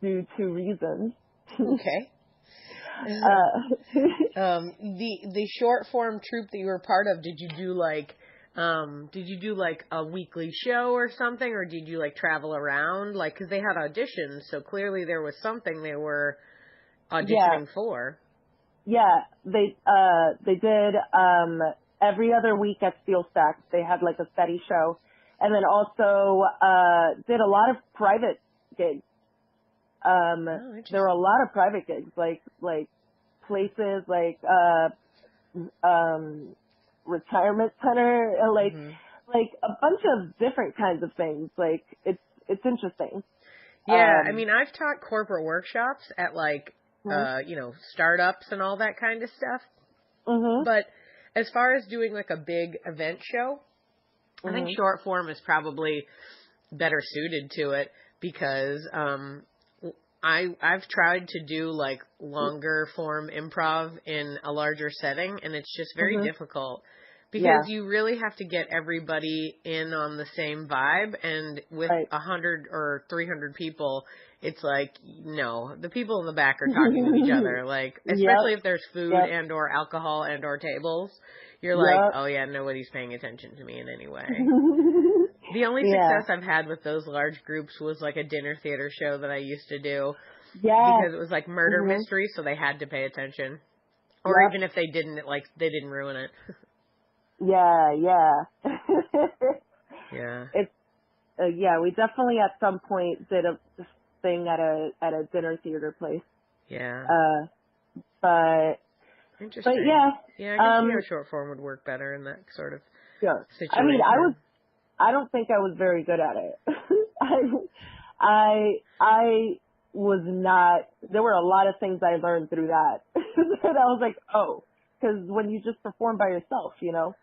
due to reasons. Okay. The short form troupe that you were part of, did you do like a weekly show or something, or did you like travel around? Like, cause they had auditions, so clearly there was something they were auditioning for. Yeah, they did, every other week at SteelStacks, they had like a steady show, and then also, did a lot of private gigs. There were a lot of private gigs, like places like, retirement center, like a bunch of different kinds of things. Like, it's interesting. Yeah, I mean, I've taught corporate workshops at like, startups and all that kind of stuff. But as far as doing like a big event show, I think short form is probably better suited to it because, I've tried to do like longer form improv in a larger setting, and it's just very difficult because you really have to get everybody in on the same vibe, and with 100 or 300 people, it's like, no, the people in the back are talking to each other, like, especially if there's food and or alcohol and or tables, you're like, oh yeah, nobody's paying attention to me in any way. The only success I've had with those large groups was like a dinner theater show that I used to do. Because it was like murder mystery, so they had to pay attention. Or even if they didn't, they didn't ruin it. Yeah. It's we definitely at some point did a thing at a dinner theater place. Yeah. But interesting. But yeah, I can see how short form would work better in that sort of situation. I mean, I don't think I was very good at it. I was not. There were a lot of things I learned through that. And I was like, oh, because when you just perform by yourself, you don't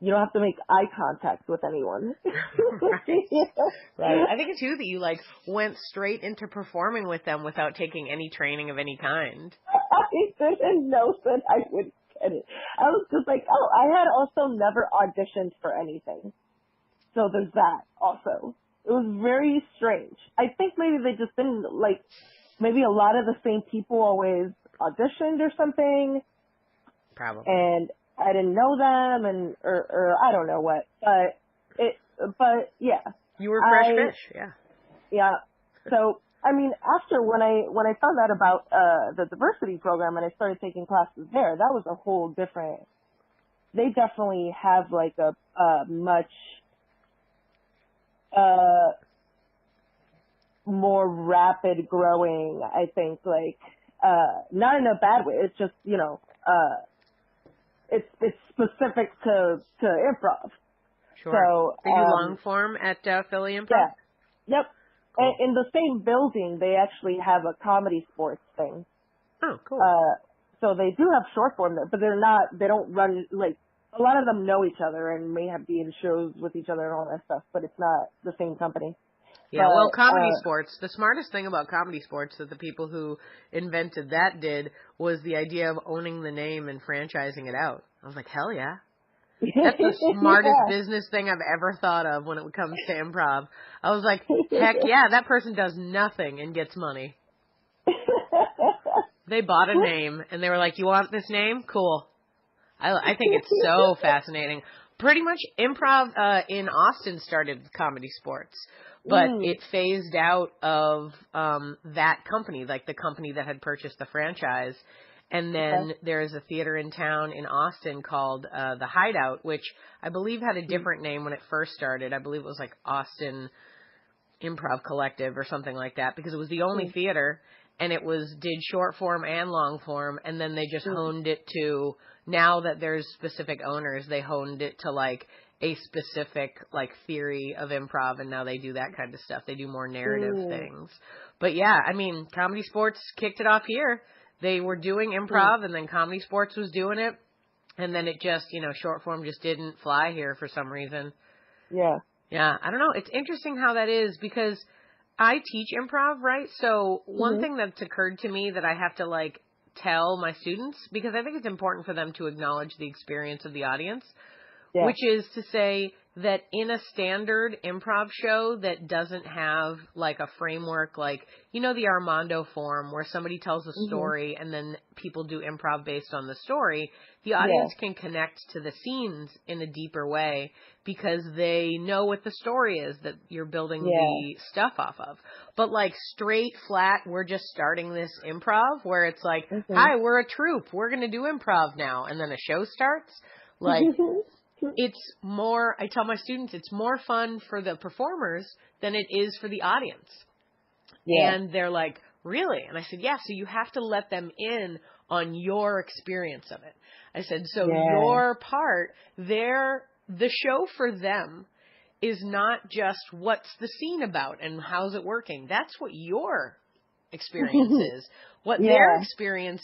have to make eye contact with anyone. Right. I think it's you that you went straight into performing with them without taking any training of any kind. I didn't know that I would get it. I was just like, oh, I had also never auditioned for anything. So there's that also. It was very strange. I think maybe they just didn't, maybe a lot of the same people always auditioned or something. Probably. And I didn't know them, or I don't know what, but yeah. You were fresh fish, yeah. Yeah. So, I mean, after when I found out about the diversity program and I started taking classes there, that was a whole different. They definitely have a much more rapid growing. I think not in a bad way. It's just it's specific to improv. Sure. So, are you long form at Philly Improv? Yeah. Yep. Cool. In the same building, they actually have a comedy sports thing. Oh, cool. So they do have short form there, but they don't run, a lot of them know each other and may have been in shows with each other and all that stuff, but it's not the same company. Yeah, well, comedy sports, the smartest thing about comedy sports that the people who invented that did was the idea of owning the name and franchising it out. I was like, hell yeah. That's the smartest business thing I've ever thought of when it comes to improv. I was like, heck yeah, that person does nothing and gets money. They bought a name, and they were like, you want this name? Cool. I think it's so fascinating. Pretty much improv in Austin started with comedy sports, but it phased out of that company, the company that had purchased the franchise. And then there's a theater in town in Austin called The Hideout, which I believe had a different name when it first started. I believe it was Austin Improv Collective or something like that, because it was the only theater, and it did short form and long form, and then they just honed it to, now that there's specific owners, they honed it to a specific theory of improv, and now they do that kind of stuff. They do more narrative things. But yeah, I mean, comedy sports kicked it off here. They were doing improv, and then comedy sports was doing it, and then it just, short form just didn't fly here for some reason. Yeah. Yeah, I don't know. It's interesting how that is, because I teach improv, right? So one thing that's occurred to me that I have to, tell my students, because I think it's important for them to acknowledge the experience of the audience, which is to say, that in a standard improv show that doesn't have like a framework, like, you know, the Armando form where somebody tells a story and then people do improv based on the story, the audience can connect to the scenes in a deeper way because they know what the story is that you're building the stuff off of. But like straight, flat, we're just starting this improv where it's like, hi, we're a troupe. We're going to do improv now. And then a show starts. Like, it's more, I tell my students, it's more fun for the performers than it is for the audience. Yeah. And they're like, really? And I said, yeah, so you have to let them in on your experience of it. I said, so your part, the show for them is not just what's the scene about and how's it working. That's what your experience is. What their experience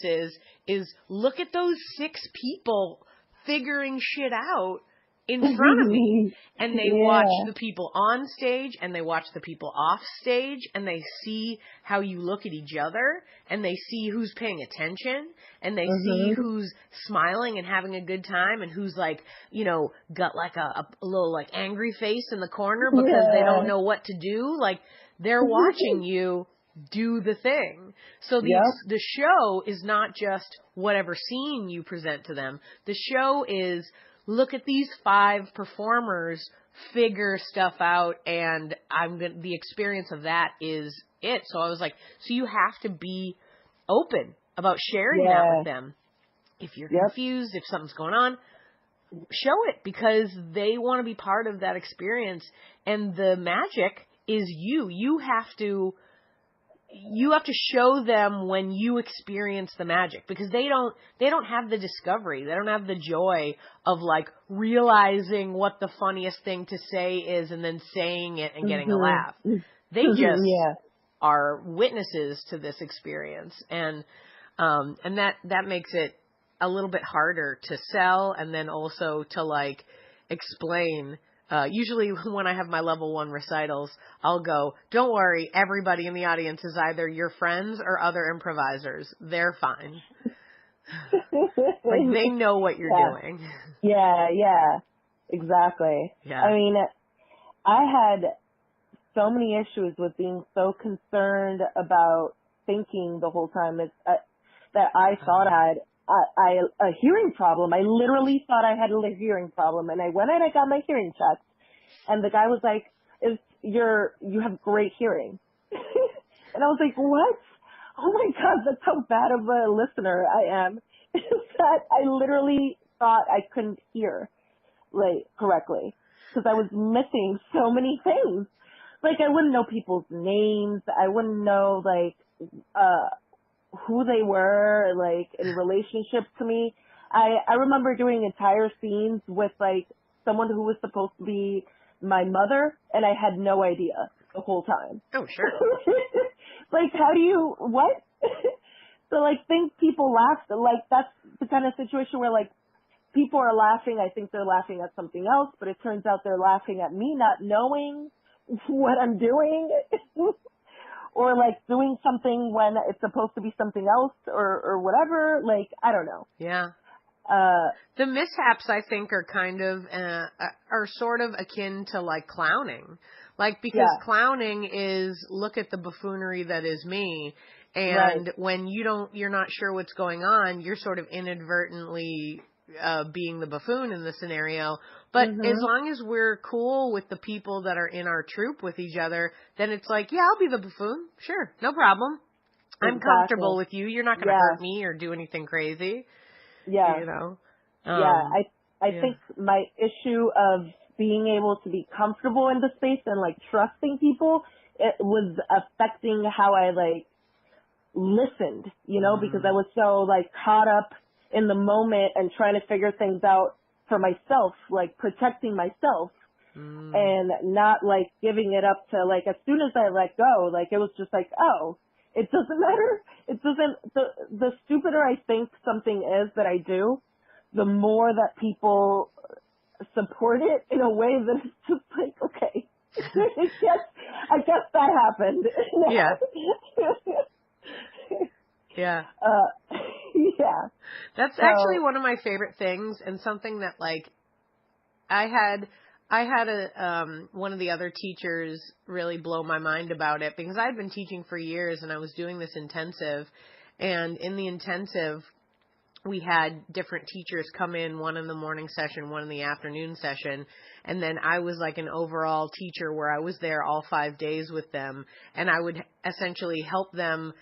is look at those 6 people figuring shit out in front of me. And they watch the people on stage and they watch the people off stage and they see how you look at each other and they see who's paying attention and they see who's smiling and having a good time and who's like, you know, got like a little like angry face in the corner because they don't know what to do. Like they're watching you do the thing. So the show is not just whatever scene you present to them. The show is, look at these 5 performers figure stuff out, and the experience of that is it. So I was like, so you have to be open about sharing that with them. If you're confused, if something's going on, show it because they want to be part of that experience. And the magic is you. You have to show them when you experience the magic because they don't have the discovery. They don't have the joy of like realizing what the funniest thing to say is and then saying it and getting a laugh. They just are witnesses to this experience. And that makes it a little bit harder to sell and then also to like explain. Usually when I have my level 1 recitals, I'll go, don't worry, everybody in the audience is either your friends or other improvisers. They're fine. Like they know what you're doing. Yeah, exactly. Yeah. I mean, I had so many issues with being so concerned about thinking the whole time that I thought I had a hearing problem. I literally thought I had a hearing problem, and I went and I got my hearing checked, and the guy was like, you have great hearing. And I was like, what? Oh my God, that's how bad of a listener I am. That I literally thought I couldn't hear like correctly because I was missing so many things. Like I wouldn't know people's names. I wouldn't know like, who they were, like, in relationship to me. I remember doing entire scenes with, like, someone who was supposed to be my mother, and I had no idea the whole time. Oh, sure. Like, how do you, what? So, like, people laugh, like, that's the kind of situation where, like, people are laughing. I think they're laughing at something else, but it turns out they're laughing at me not knowing what I'm doing. Or like doing something when it's supposed to be something else or whatever. Like, I don't know. Yeah. The mishaps I think are kind of, are sort of akin to like clowning. Like, because clowning is look at the buffoonery that is me. And when you're not sure what's going on, you're sort of inadvertently, being the buffoon in the scenario. But as long as we're cool with the people that are in our troupe with each other, then it's like, yeah, I'll be the buffoon. Sure. No problem. I'm comfortable with you. You're not going to hurt me or do anything crazy. Yeah. You know? I think my issue of being able to be comfortable in the space and like trusting people, it was affecting how I like listened, you know, because I was so like caught up in the moment and trying to figure things out for myself, like protecting myself and not like giving it up to like, as soon as I let go, like it was just like, oh, it doesn't matter. It doesn't, the stupider I think something is that I do, the more that people support it in a way that it's just like, okay, I guess that happened. Yeah. Yeah. Yeah. That's actually one of my favorite things and something that like I had I had one of the other teachers really blow my mind about it, because I'd been teaching for years and I was doing this intensive, and in the intensive we had different teachers come in, one in the morning session, one in the afternoon session, and then I was like an overall teacher where I was there all 5 days with them, and I would essentially help them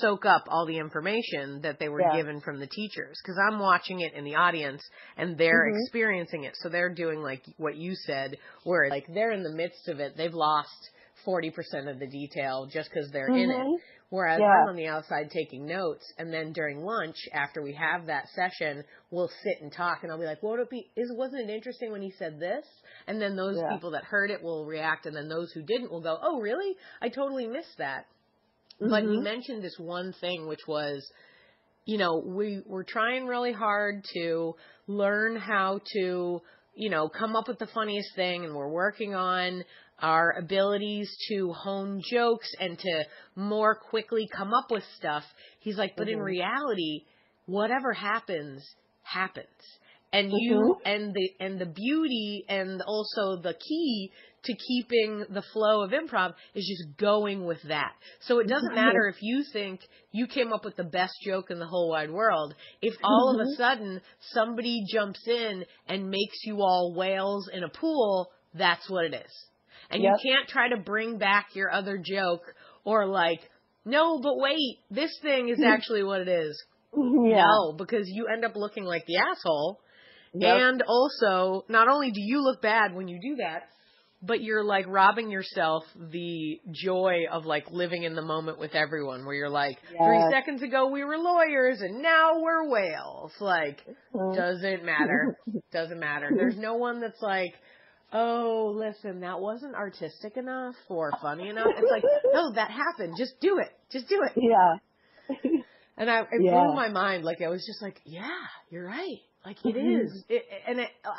soak up all the information that they were given from the teachers, because I'm watching it in the audience and they're experiencing it. So they're doing like what you said, where like they're in the midst of it. They've lost 40% of the detail just because they're in it. Whereas I'm on the outside taking notes, and then during lunch, after we have that session, we'll sit and talk, and I'll be like, wasn't it interesting when he said this? And then those people that heard it will react, and then those who didn't will go, oh, really? I totally missed that. But he mentioned this one thing, which was, you know, we're trying really hard to learn how to, you know, come up with the funniest thing, and we're working on our abilities to hone jokes and to more quickly come up with stuff. He's like, but in reality, whatever happens, happens. And you, and the beauty and also the key to keeping the flow of improv is just going with that. So it doesn't matter if you think you came up with the best joke in the whole wide world. If all of a sudden somebody jumps in and makes you all whales in a pool, that's what it is. And you can't try to bring back your other joke or like, no, but wait, this thing is actually what it is. No, because you end up looking like the asshole. And also, not only do you look bad when you do that, but you're like robbing yourself the joy of like living in the moment with everyone, where you're like, 3 seconds ago we were lawyers and now we're whales. Like, doesn't matter. Doesn't matter. There's no one that's like, oh, listen, that wasn't artistic enough or funny enough. It's like, no, that happened. Just do it. Just do it. Yeah. And it blew my mind. Like, I was just like, yeah, you're right. Like, it is.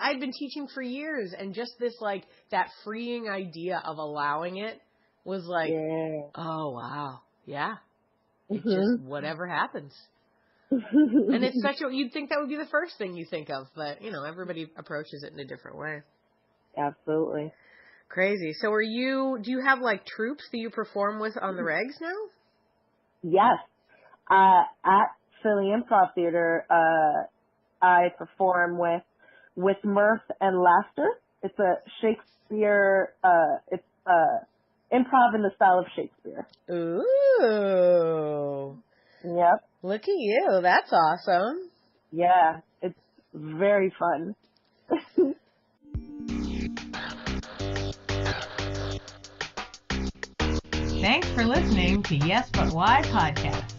I'd been teaching for years, and just this, like, that freeing idea of allowing it was like, oh, wow. Yeah. It just, whatever happens. And it's you'd think that would be the first thing you think of, but, you know, everybody approaches it in a different way. Absolutely. Crazy. So do you have, like, troops that you perform with on the regs now? Yes. At Philly Improv Theater, I perform with mirth and laughter. It's a Shakespeare, it's improv in the style of Shakespeare. Ooh. Yep. Look at you. That's awesome. Yeah. It's very fun. Thanks for listening to Yes But Why podcast.